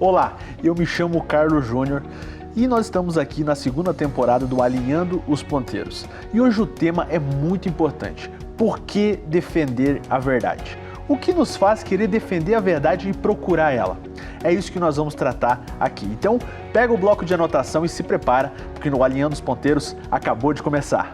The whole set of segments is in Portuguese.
Olá, eu me chamo Carlos Júnior e nós estamos aqui na segunda temporada do Alinhando os Ponteiros. E hoje o tema é muito importante. Por que defender a verdade? O que nos faz querer defender a verdade e procurar ela? É isso que nós vamos tratar aqui. Então, pega o bloco de anotação e se prepara, porque no Alinhando os Ponteiros acabou de começar.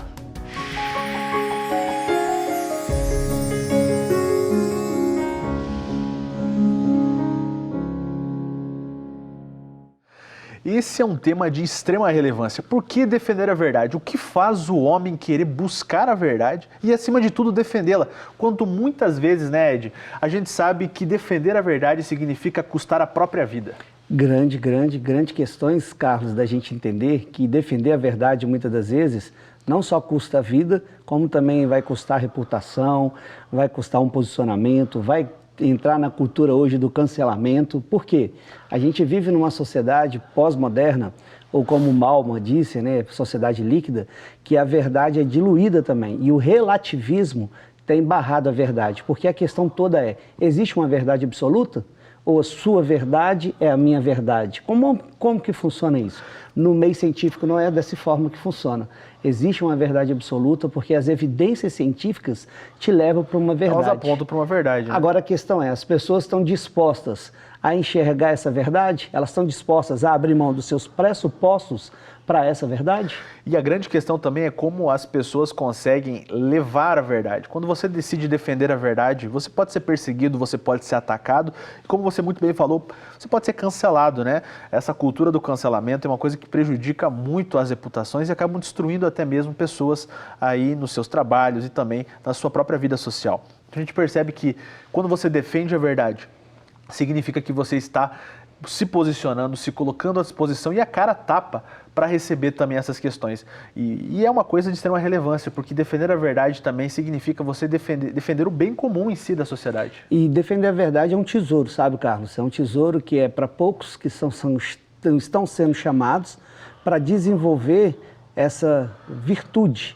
Esse é um tema de extrema relevância. Por que defender a verdade? O que faz o homem querer buscar a verdade e, acima de tudo, defendê-la? Quanto muitas vezes, né, Ed, a gente sabe que defender a verdade significa custar a própria vida. Grande questões, Carlos, da gente entender que defender a verdade, muitas das vezes, não só custa a vida, como também vai custar a reputação, vai custar um posicionamento, vai entrar na cultura hoje do cancelamento. Por quê? A gente vive numa sociedade pós-moderna, ou como Bauman disse, né, sociedade líquida, que a verdade é diluída também. E o relativismo tem barrado a verdade, porque a questão toda é, existe uma verdade absoluta? Ou a sua verdade é a minha verdade? Como que funciona isso? No meio científico não é dessa forma que funciona. Existe uma verdade absoluta porque as evidências científicas te levam para uma verdade. Elas apontam para uma verdade, né? Agora a questão é, as pessoas estão dispostas a enxergar essa verdade? Elas estão dispostas a abrir mão dos seus pressupostos para essa verdade? E a grande questão também é como as pessoas conseguem levar a verdade. Quando você decide defender a verdade, você pode ser perseguido, você pode ser atacado, e como você muito bem falou, você pode ser cancelado, né? Essa cultura do cancelamento é uma coisa que prejudica muito as reputações e acabam destruindo até mesmo pessoas aí nos seus trabalhos e também na sua própria vida social. A gente percebe que quando você defende a verdade, significa que você está se posicionando, se colocando à disposição e a cara tapa para receber também essas questões. E é uma coisa de extrema relevância, porque defender a verdade também significa você defender o bem comum em si da sociedade. E defender a verdade é um tesouro, sabe, Carlos? É um tesouro que é para poucos que estão sendo chamados para desenvolver essa virtude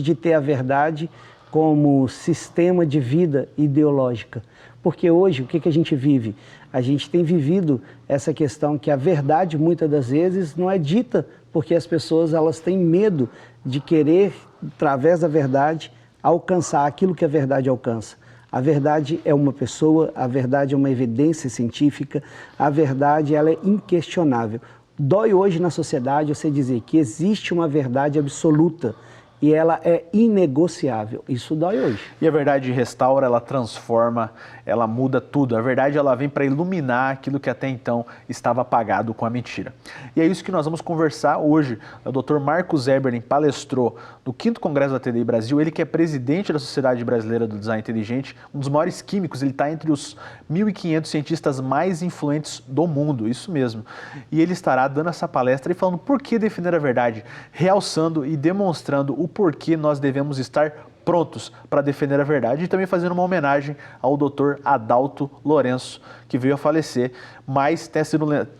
de ter a verdade como sistema de vida ideológica. Porque hoje, o que a gente vive? A gente tem vivido essa questão que a verdade, muitas das vezes, não é dita, porque as pessoas elas têm medo de querer, através da verdade, alcançar aquilo que a verdade alcança. A verdade é uma pessoa, a verdade é uma evidência científica, a verdade ela é inquestionável. Dói hoje na sociedade você dizer que existe uma verdade absoluta, e ela é inegociável. Isso dói hoje. E a verdade restaura, ela transforma, ela muda tudo. A verdade ela vem para iluminar aquilo que até então estava apagado com a mentira. E é isso que nós vamos conversar hoje. O Dr. Marcos Eberlin palestrou no 5º Congresso da TDI Brasil, ele que é presidente da Sociedade Brasileira do Design Inteligente, um dos maiores químicos, ele está entre os 1.500 cientistas mais influentes do mundo, isso mesmo. E ele estará dando essa palestra e falando por que defender a verdade, realçando e demonstrando o porquê nós devemos estar prontos para defender a verdade e também fazendo uma homenagem ao Dr. Adalto Lourenço, que veio a falecer, mas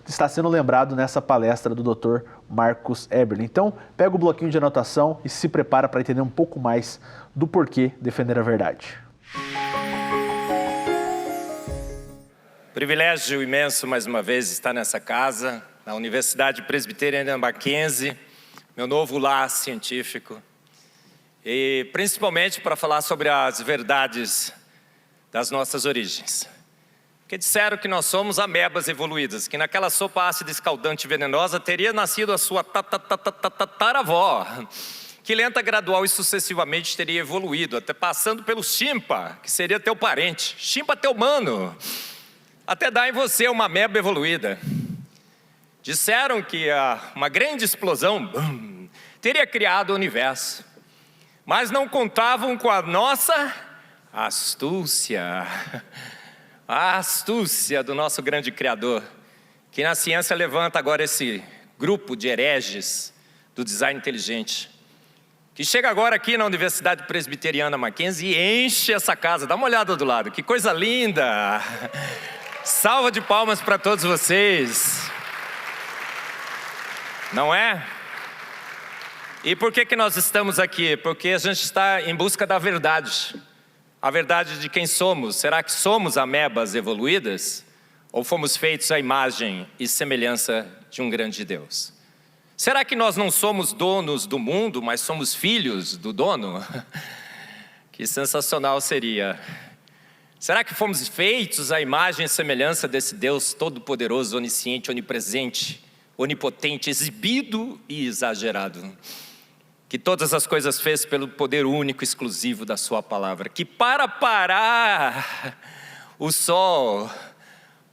está sendo lembrado nessa palestra do Dr. Marcos Eberlin. Então, pega o bloquinho de anotação e se prepara para entender um pouco mais do porquê defender a verdade. Privilégio imenso, mais uma vez, estar nessa casa, na Universidade Presbiteriana Mackenzie, meu novo lar científico. E principalmente para falar sobre as verdades das nossas origens. Porque disseram que nós somos amebas evoluídas, que naquela sopa ácida, escaldante e venenosa teria nascido a sua tataravó, que lenta, gradual e sucessivamente teria evoluído, até passando pelo chimpa, que seria teu parente, chimpa teu mano, até dar em você uma ameba evoluída. Disseram que uma grande explosão teria criado o universo. Mas não contavam com a nossa astúcia, a astúcia do nosso grande Criador, que na ciência levanta agora esse grupo de hereges do design inteligente, que chega agora aqui na Universidade Presbiteriana Mackenzie e enche essa casa. Dá uma olhada do lado, que coisa linda! Salva de palmas para todos vocês, não é? E por que nós estamos aqui? Porque a gente está em busca da verdade. A verdade de quem somos. Será que somos amebas evoluídas? Ou fomos feitos à imagem e semelhança de um grande Deus? Será que nós não somos donos do mundo, mas somos filhos do dono? Que sensacional seria. Será que fomos feitos à imagem e semelhança desse Deus todo-poderoso, onisciente, onipresente, onipotente, exibido e exagerado? Que todas as coisas fez pelo poder único e exclusivo da sua palavra. Que para parar o sol,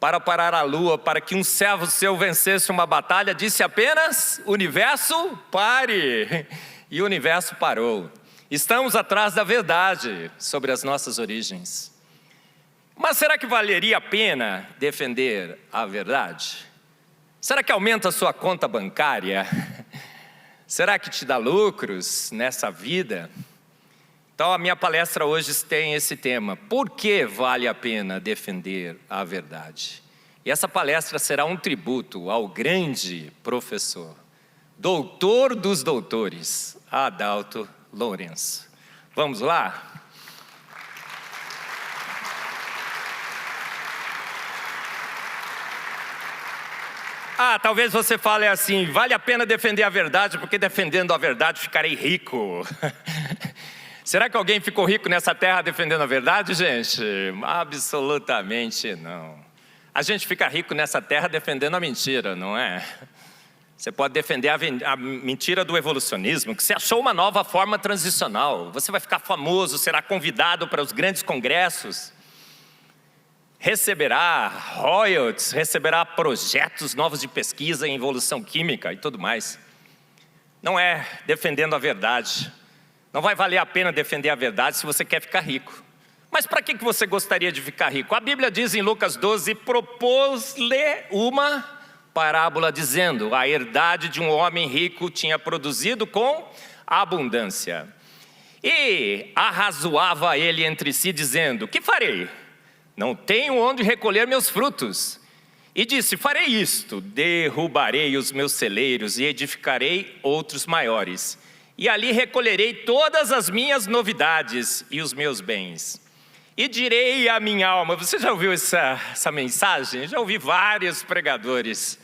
para parar a lua, para que um servo seu vencesse uma batalha, disse apenas: universo, pare. E o universo parou. Estamos atrás da verdade sobre as nossas origens. Mas será que valeria a pena defender a verdade? Será que aumenta a sua conta bancária? Será que te dá lucros nessa vida? Então a minha palestra hoje tem esse tema: por que vale a pena defender a verdade? E essa palestra será um tributo ao grande professor, doutor dos doutores, Adalto Lourenço. Vamos lá? Talvez você fale assim: vale a pena defender a verdade, porque defendendo a verdade ficarei rico. Será que alguém ficou rico nessa terra defendendo a verdade, gente? Absolutamente não. A gente fica rico nessa terra defendendo a mentira, não é? Você pode defender a mentira do evolucionismo, que você achou uma nova forma transicional. Você vai ficar famoso, será convidado para os grandes congressos, receberá royalties, receberá projetos novos de pesquisa em evolução química e tudo mais. Não é defendendo a verdade. Não vai valer a pena defender a verdade se você quer ficar rico. Mas para que você gostaria de ficar rico? A Bíblia diz em Lucas 12, propôs-lhe uma parábola dizendo: a herdade de um homem rico tinha produzido com abundância. E arrazoava ele entre si dizendo: que farei? Não tenho onde recolher meus frutos. E disse: farei isto, derrubarei os meus celeiros e edificarei outros maiores. E ali recolherei todas as minhas novidades e os meus bens. E direi à minha alma. Você já ouviu essa mensagem? Já ouvi vários pregadores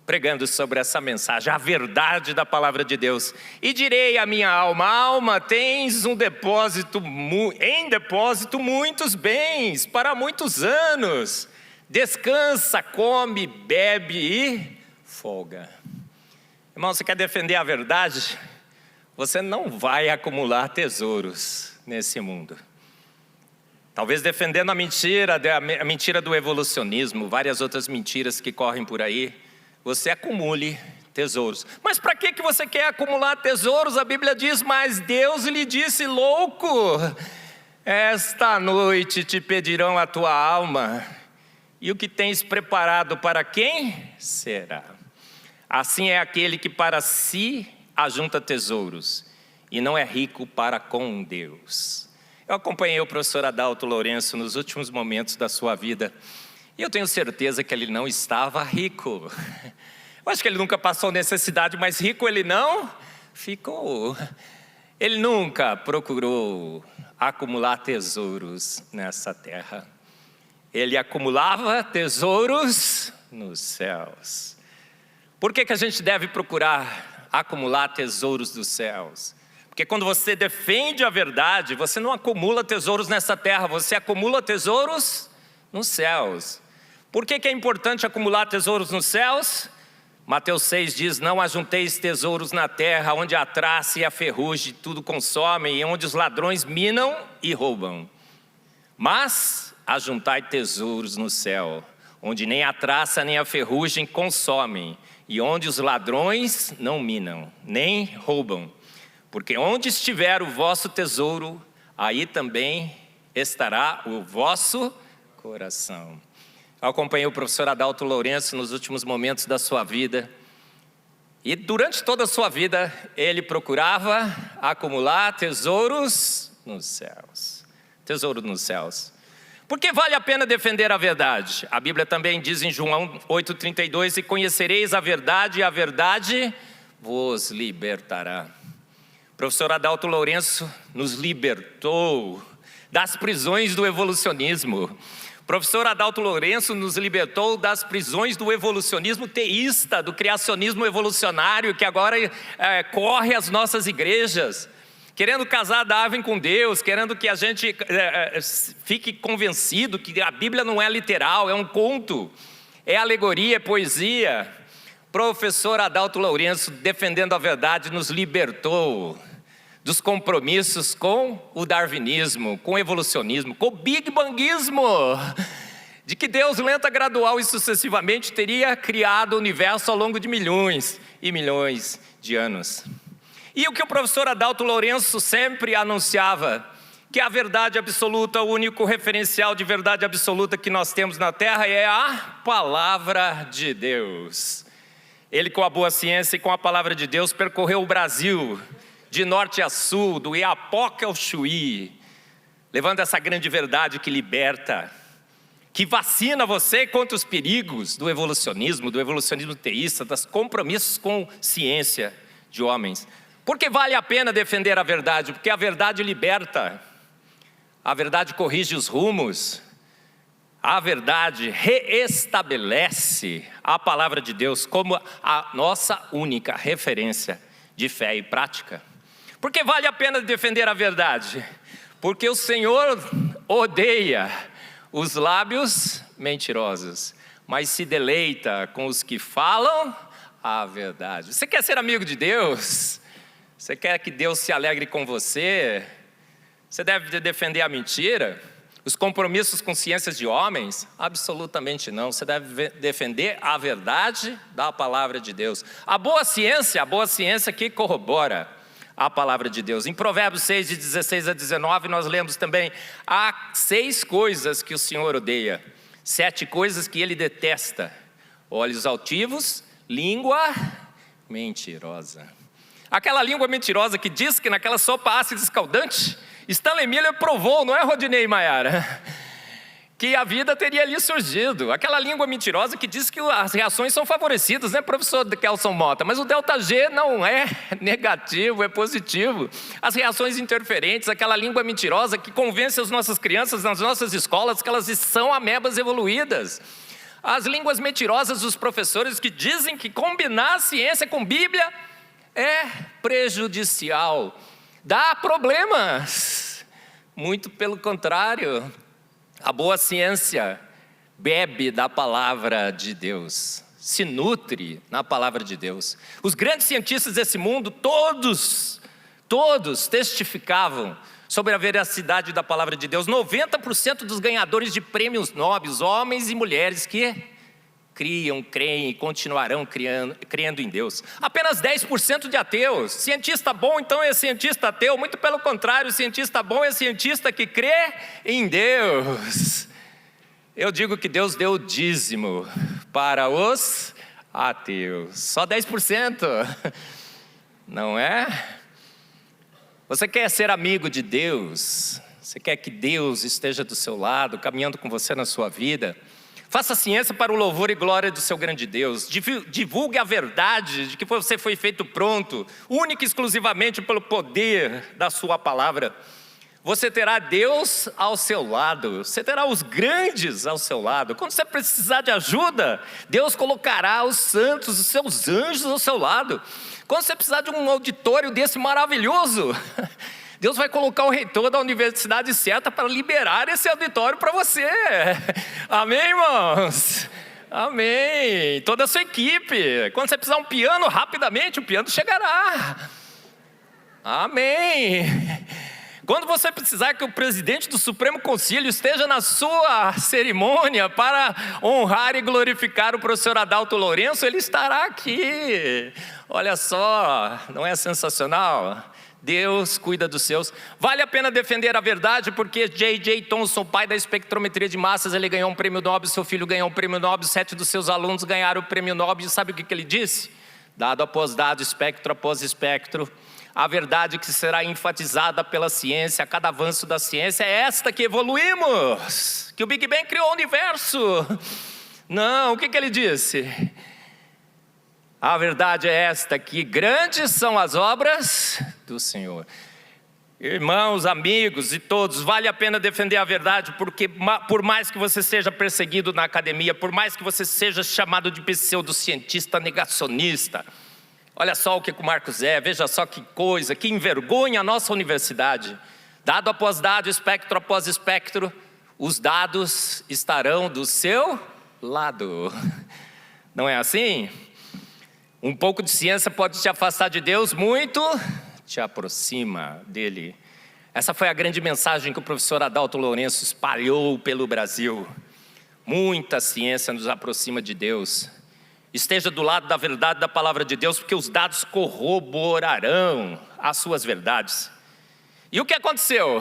pregando sobre essa mensagem, a verdade da palavra de Deus. E direi à minha alma: alma, tens em depósito muitos bens para muitos anos. Descansa, come, bebe e folga. Irmão, você quer defender a verdade? Você não vai acumular tesouros nesse mundo. Talvez defendendo a mentira do evolucionismo, várias outras mentiras que correm por aí, você acumule tesouros. Mas para que você quer acumular tesouros? A Bíblia diz: mas Deus lhe disse: louco, esta noite te pedirão a tua alma, e o que tens preparado para quem será? Assim é aquele que para si ajunta tesouros e não é rico para com Deus. Eu acompanhei o professor Adalto Lourenço nos últimos momentos da sua vida e eu tenho certeza que ele não estava rico. Eu acho que ele nunca passou necessidade, mas rico ele não ficou. Ele nunca procurou acumular tesouros nessa terra. Ele acumulava tesouros nos céus. Por que a gente deve procurar acumular tesouros dos céus? Porque quando você defende a verdade, você não acumula tesouros nessa terra, você acumula tesouros nos céus. Por que é importante acumular tesouros nos céus? Mateus 6 diz: não ajunteis tesouros na terra, onde a traça e a ferrugem tudo consomem, e onde os ladrões minam e roubam. Mas ajuntai tesouros no céu, onde nem a traça nem a ferrugem consomem, e onde os ladrões não minam, nem roubam. Porque onde estiver o vosso tesouro, aí também estará o vosso coração. Eu acompanhei o professor Adalto Lourenço nos últimos momentos da sua vida. E durante toda a sua vida, ele procurava acumular tesouros nos céus. Tesouro nos céus. Porque vale a pena defender a verdade. A Bíblia também diz em João 8,32: e conhecereis a verdade, e a verdade vos libertará. O professor Adalto Lourenço nos libertou das prisões do evolucionismo. O professor Adalto Lourenço nos libertou das prisões do evolucionismo teísta, do criacionismo evolucionário, que agora corre as nossas igrejas, querendo casar Darwin com Deus, querendo que a gente fique convencido que a Bíblia não é literal, é um conto, é alegoria, é poesia. Professor Adalto Lourenço, defendendo a verdade, nos libertou dos compromissos com o darwinismo, com o evolucionismo, com o big bangismo, de que Deus, lenta, gradual e sucessivamente, teria criado o universo ao longo de milhões e milhões de anos. E o que o professor Adalto Lourenço sempre anunciava, que a verdade absoluta, o único referencial de verdade absoluta que nós temos na Terra é a palavra de Deus. Ele, com a boa ciência e com a palavra de Deus, percorreu o Brasil, de norte a sul, do Iapoca ao Chuí, levando essa grande verdade que liberta, que vacina você contra os perigos do evolucionismo teísta, dos compromissos com ciência de homens. Porque vale a pena defender a verdade, porque a verdade liberta, a verdade corrige os rumos, a verdade reestabelece a palavra de Deus como a nossa única referência de fé e prática. Porque vale a pena defender a verdade? Porque o Senhor odeia os lábios mentirosos, mas se deleita com os que falam a verdade. Você quer ser amigo de Deus? Você quer que Deus se alegre com você? Você deve defender a mentira? Os compromissos com ciências de homens? Absolutamente não. Você deve defender a verdade da palavra de Deus. A boa ciência que corrobora a palavra de Deus. Em Provérbios 6, de 16 a 19, nós lemos também: há 6 coisas que o Senhor odeia, 7 coisas que Ele detesta: olhos altivos, língua mentirosa. Aquela língua mentirosa que diz que naquela sopa ácida escaldante, Stanley Miller provou, não é, Rodinei e Maiara, que a vida teria ali surgido. Aquela língua mentirosa que diz que as reações são favorecidas, né, professor Kelson Mota? Mas o delta G não é negativo, é positivo. As reações interferentes, aquela língua mentirosa que convence as nossas crianças nas nossas escolas que elas são amebas evoluídas. As línguas mentirosas dos professores que dizem que combinar a ciência com Bíblia é prejudicial, dá problemas. Muito pelo contrário. A boa ciência bebe da palavra de Deus, se nutre na palavra de Deus. Os grandes cientistas desse mundo, todos testificavam sobre a veracidade da palavra de Deus. 90% dos ganhadores de prêmios Nobel, homens e mulheres que criam, creem e continuarão crendo em Deus. Apenas 10% de ateus. Cientista bom, então, é cientista ateu? Muito pelo contrário, cientista bom é cientista que crê em Deus. Eu digo que Deus deu o dízimo para os ateus. Só 10%. Não é? Você quer ser amigo de Deus? Você quer que Deus esteja do seu lado, caminhando com você na sua vida? Faça ciência para o louvor e glória do seu grande Deus. Divulgue a verdade de que você foi feito pronto, única e exclusivamente pelo poder da sua palavra. Você terá Deus ao seu lado, você terá os grandes ao seu lado. Quando você precisar de ajuda, Deus colocará os santos, os seus anjos ao seu lado. Quando você precisar de um auditório desse maravilhoso, Deus vai colocar o reitor da universidade certa para liberar esse auditório para você. Amém, irmãos? Amém. Toda a sua equipe. Quando você precisar de um piano, rapidamente o piano chegará. Amém. Quando você precisar que o presidente do Supremo Concílio esteja na sua cerimônia para honrar e glorificar o professor Adalto Lourenço, ele estará aqui. Olha só, não é sensacional? Deus cuida dos seus. Vale a pena defender a verdade, porque J.J. Thomson, pai da espectrometria de massas, ele ganhou um prêmio Nobel, seu filho ganhou um prêmio Nobel, 7 dos seus alunos ganharam o prêmio Nobel. E sabe o que ele disse? Dado após dado, espectro após espectro, a verdade que será enfatizada pela ciência, a cada avanço da ciência, é esta: que evoluímos, que o Big Bang criou o universo. Não, o que ele disse? A verdade é esta: que grandes são as obras do Senhor. Irmãos, amigos e todos, vale a pena defender a verdade, porque por mais que você seja perseguido na academia, por mais que você seja chamado de pseudocientista negacionista, olha só o que o Marcos é, veja só que coisa, que envergonha a nossa universidade. Dado após dado, espectro após espectro, os dados estarão do seu lado. Não é assim? Um pouco de ciência pode te afastar de Deus, muito te aproxima dele. Essa foi a grande mensagem que o professor Adalto Lourenço espalhou pelo Brasil. Muita ciência nos aproxima de Deus. Esteja do lado da verdade da palavra de Deus, porque os dados corroborarão as suas verdades. E o que aconteceu?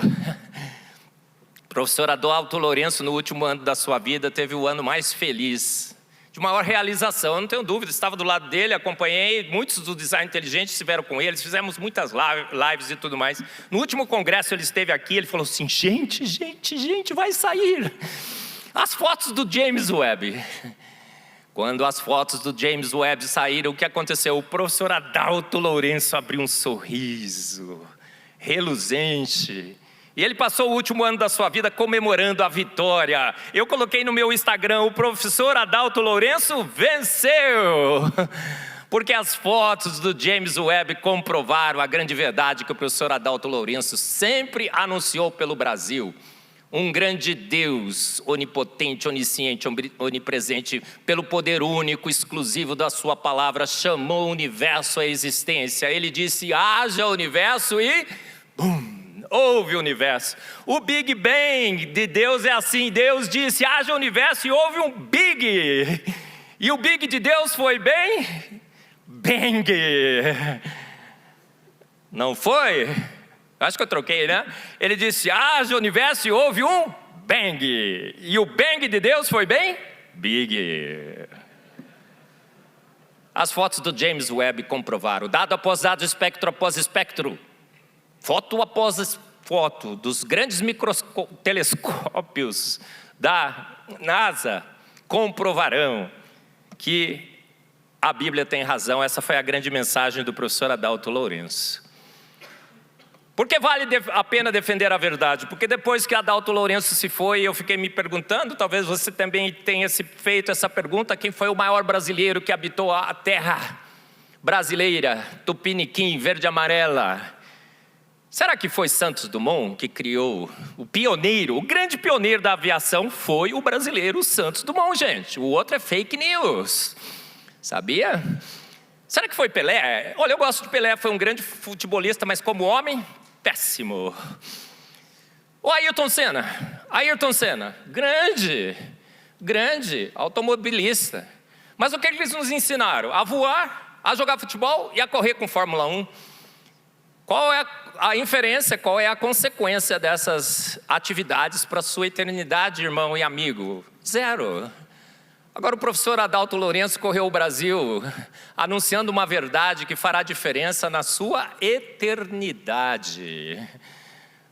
O professor Adalto Lourenço, no último ano da sua vida, teve o ano mais feliz, de maior realização, eu não tenho dúvida, estava do lado dele, acompanhei, muitos do Design Inteligente estiveram com eles, fizemos muitas lives e tudo mais. No último congresso ele esteve aqui, ele falou assim, gente, vai sair as fotos do James Webb. Quando as fotos do James Webb saíram, o que aconteceu? O professor Adalto Lourenço abriu um sorriso reluzente. E ele passou o último ano da sua vida comemorando a vitória. Eu coloquei no meu Instagram, o professor Adalto Lourenço venceu. Porque as fotos do James Webb comprovaram a grande verdade que o professor Adalto Lourenço sempre anunciou pelo Brasil. Um grande Deus, onipotente, onisciente, onipresente, pelo poder único, exclusivo da sua palavra, chamou o universo à existência. Ele disse, haja universo e... bum! Houve o universo. O Big Bang de Deus é assim, Deus disse, haja universo e houve um Big. E o Big de Deus foi bem? Bang. Não foi? Acho que eu troquei, né? Ele disse, haja universo e houve um Bang. E o Bang de Deus foi bem? Big. As fotos do James Webb comprovaram, dado após dado, espectro após espectro, foto após foto dos grandes telescópios da NASA comprovarão que a Bíblia tem razão. Essa foi a grande mensagem do professor Adalto Lourenço. Por que vale a pena defender a verdade? Porque depois que Adalto Lourenço se foi, eu fiquei me perguntando, talvez você também tenha feito essa pergunta, quem foi o maior brasileiro que habitou a terra brasileira, tupiniquim, verde e amarela? Será que foi Santos Dumont que criou o pioneiro, o grande pioneiro da aviação foi o brasileiro Santos Dumont, gente. O outro é fake news, sabia? Será que foi Pelé? Olha, eu gosto de Pelé, foi um grande futebolista, mas como homem, péssimo. O Ayrton Senna, grande automobilista. Mas o que eles nos ensinaram? A voar, a jogar futebol e a correr com Fórmula 1. Qual é a inferência, qual é a consequência dessas atividades para a sua eternidade, irmão e amigo? Zero. Agora o professor Adalto Lourenço correu o Brasil anunciando uma verdade que fará diferença na sua eternidade,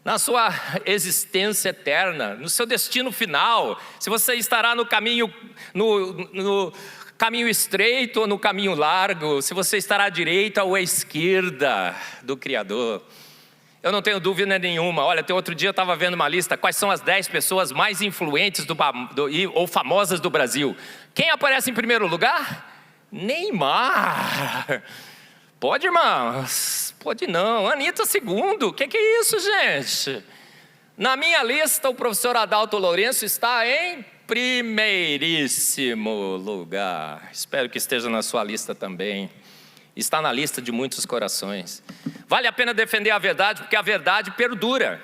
na sua existência eterna, no seu destino final, se você estará no caminho, no caminho estreito ou no caminho largo, se você estará à direita ou à esquerda do Criador. Eu não tenho dúvida nenhuma. Olha, até outro dia eu estava vendo uma lista, quais são as 10 pessoas mais influentes ou famosas do Brasil. Quem aparece em primeiro lugar? Neymar. Pode, irmãos? Pode não. Anitta segundo. O que é isso, gente? Na minha lista, o professor Adalto Lourenço está em primeiríssimo lugar. Espero que esteja na sua lista também. Está na lista de muitos corações. Vale a pena defender a verdade, porque a verdade perdura.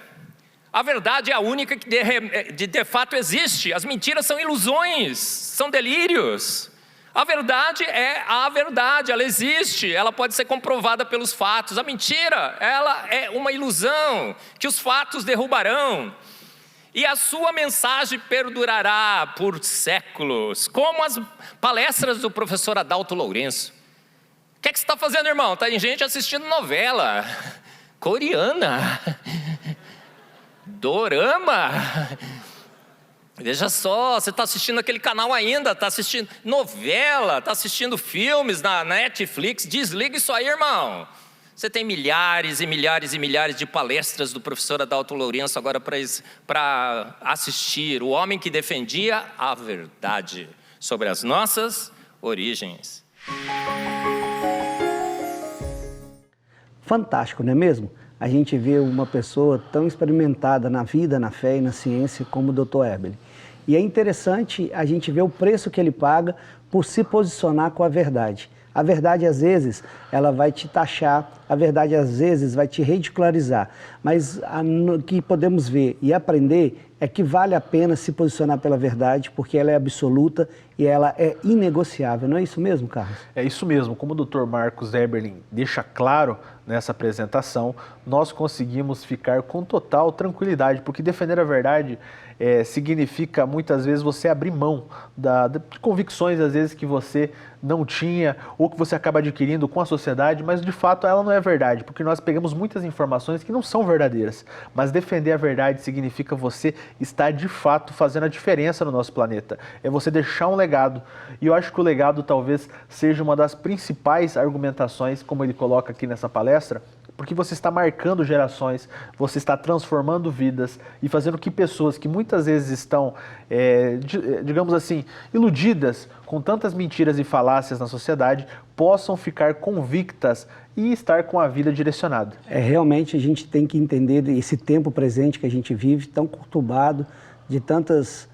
A verdade é a única que de fato existe. As mentiras são ilusões, são delírios. A verdade é a verdade, ela existe, ela pode ser comprovada pelos fatos. A mentira, ela é uma ilusão que os fatos derrubarão. E a sua mensagem perdurará por séculos, como as palestras do professor Adalto Lourenço. O que é que você está fazendo, irmão? Tem gente assistindo novela coreana, dorama. Veja só, você está assistindo aquele canal ainda, está assistindo novela, está assistindo filmes na Netflix. Desliga isso aí, irmão. Você tem milhares e milhares e milhares de palestras do professor Adalto Lourenço agora para assistir. O homem que defendia a verdade sobre as nossas origens. Fantástico, não é mesmo? A gente vê uma pessoa tão experimentada na vida, na fé e na ciência como o Dr. Eberle. E é interessante a gente ver o preço que ele paga por se posicionar com a verdade. A verdade, às vezes, ela vai te taxar, a verdade, às vezes, vai te ridicularizar. Mas o que podemos ver e aprender é que vale a pena se posicionar pela verdade, porque ela é absoluta e ela é inegociável. Não é isso mesmo, Carlos? É isso mesmo. Como o Dr. Marcos Eberle deixa claro nessa apresentação, nós conseguimos ficar com total tranquilidade, porque defender a verdade significa, muitas vezes, você abrir mão de convicções, às vezes, que você não tinha ou que você acaba adquirindo com a sociedade, mas, de fato, ela não é verdade, porque nós pegamos muitas informações que não são verdadeiras. Mas defender a verdade significa você estar, de fato, fazendo a diferença no nosso planeta. É você deixar um legado. E eu acho que o legado talvez seja uma das principais argumentações, como ele coloca aqui nessa palestra, porque você está marcando gerações, você está transformando vidas e fazendo que pessoas que muitas vezes estão, digamos assim, iludidas com tantas mentiras e falácias na sociedade, possam ficar convictas e estar com a vida direcionada. Realmente a gente tem que entender esse tempo presente que a gente vive, tão conturbado, de tantas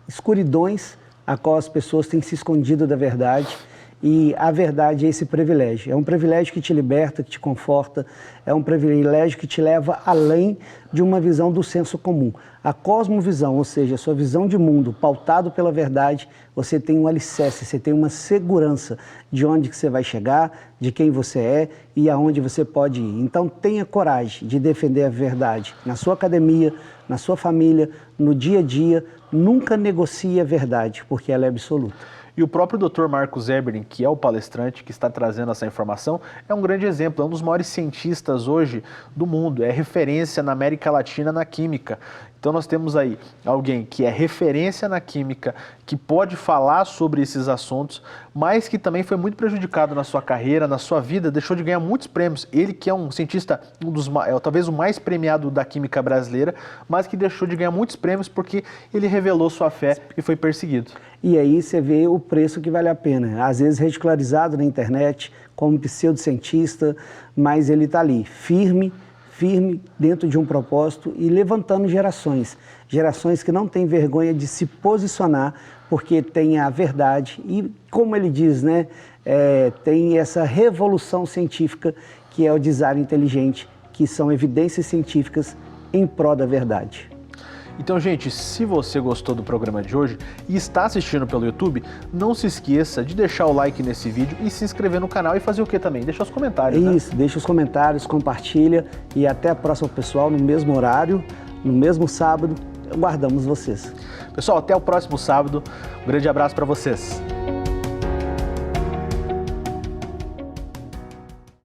escuridões a qual as pessoas têm se escondido da verdade. E a verdade é esse privilégio. É um privilégio que te liberta, que te conforta, é um privilégio que te leva além de uma visão do senso comum. A cosmovisão, ou seja, a sua visão de mundo pautado pela verdade, você tem um alicerce, você tem uma segurança de onde que você vai chegar, de quem você é e aonde você pode ir. Então tenha coragem de defender a verdade na sua academia, na sua família, no dia a dia. Nunca negocie a verdade, porque ela é absoluta. E o próprio Dr. Marcos Eberle, que é o palestrante que está trazendo essa informação, é um grande exemplo, é um dos maiores cientistas hoje do mundo, é referência na América Latina na química. Então nós temos aí alguém que é referência na química, que pode falar sobre esses assuntos, mas que também foi muito prejudicado na sua carreira, na sua vida, deixou de ganhar muitos prêmios. Ele que é um cientista, talvez o mais premiado da química brasileira, mas que deixou de ganhar muitos prêmios porque ele revelou sua fé e foi perseguido. E aí você vê o preço que vale a pena. Às vezes ridicularizado na internet, como pseudocientista, mas ele está ali, firme dentro de um propósito e levantando gerações que não têm vergonha de se posicionar, porque tem a verdade e, como ele diz, né, tem essa revolução científica que é o design inteligente, que são evidências científicas em prol da verdade. Então, gente, se você gostou do programa de hoje e está assistindo pelo YouTube, não se esqueça de deixar o like nesse vídeo e se inscrever no canal e fazer o que também? Deixar os comentários, né? Isso, deixa os comentários, compartilha e até a próxima, pessoal, no mesmo horário, no mesmo sábado, aguardamos vocês. Pessoal, até o próximo sábado. Um grande abraço para vocês.